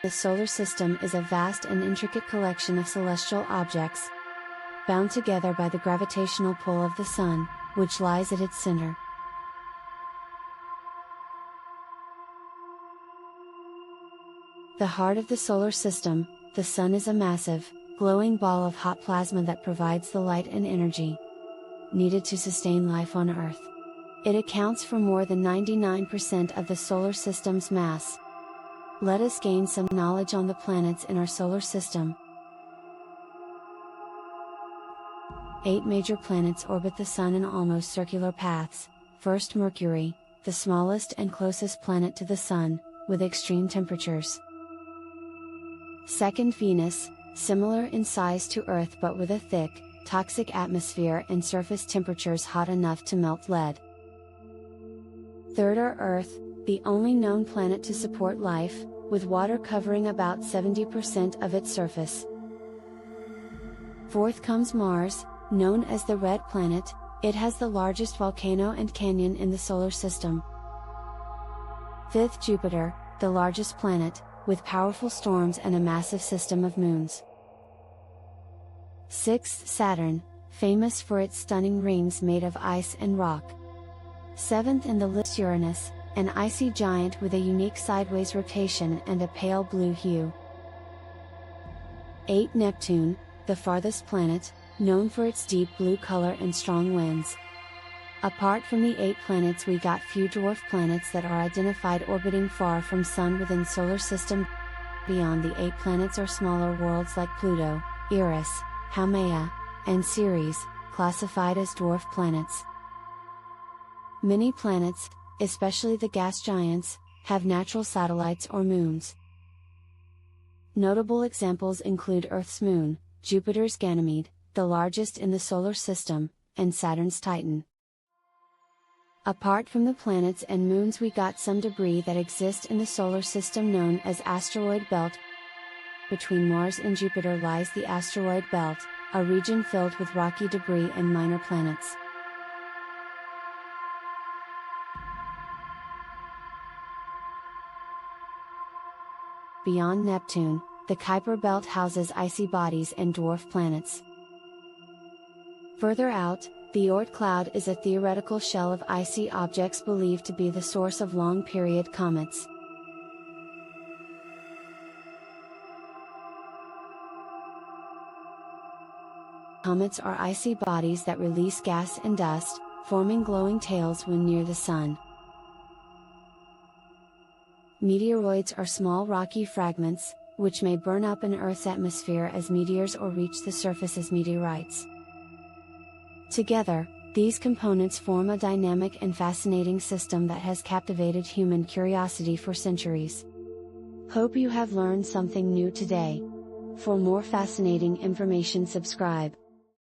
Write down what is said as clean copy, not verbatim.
The solar system is a vast and intricate collection of celestial objects, bound together by the gravitational pull of the Sun, which lies at its center. The heart of the solar system, the Sun, is a massive, glowing ball of hot plasma that provides the light and energy needed to sustain life on Earth. It accounts for more than 99% of the solar system's mass. Let us gain some knowledge on the planets in our solar system. 8 major planets orbit the Sun in almost circular paths. First, Mercury, the smallest and closest planet to the Sun, with extreme temperatures. Second, Venus, similar in size to Earth but with a thick, toxic atmosphere and surface temperatures hot enough to melt lead. Third are Earth, the only known planet to support life, with water covering about 70% of its surface. Fourth comes Mars, known as the Red Planet. It has the largest volcano and canyon in the solar system. Fifth, Jupiter, the largest planet, with powerful storms and a massive system of moons. Sixth, Saturn, famous for its stunning rings made of ice and rock. Seventh in the list, Uranus, an icy giant with a unique sideways rotation and a pale blue hue. 8. Neptune, the farthest planet, known for its deep blue color and strong winds. Apart from the 8 planets, we got few dwarf planets that are identified orbiting far from Sun within solar system. Beyond the 8 planets are smaller worlds like Pluto, Eris, Haumea, and Ceres, classified as dwarf planets. Many planets, especially the gas giants, have natural satellites or moons. Notable examples include Earth's moon, Jupiter's Ganymede, the largest in the solar system, and Saturn's Titan. Apart from the planets and moons, we got some debris that exist in the solar system known as asteroid belt. Between Mars and Jupiter lies the asteroid belt, a region filled with rocky debris and minor planets. Beyond Neptune, the Kuiper Belt houses icy bodies and dwarf planets. Further out, the Oort cloud is a theoretical shell of icy objects believed to be the source of long-period comets. Comets are icy bodies that release gas and dust, forming glowing tails when near the Sun. Meteoroids are small rocky fragments, which may burn up in Earth's atmosphere as meteors or reach the surface as meteorites. Together, these components form a dynamic and fascinating system that has captivated human curiosity for centuries. Hope you have learned something new today. For more fascinating information, subscribe.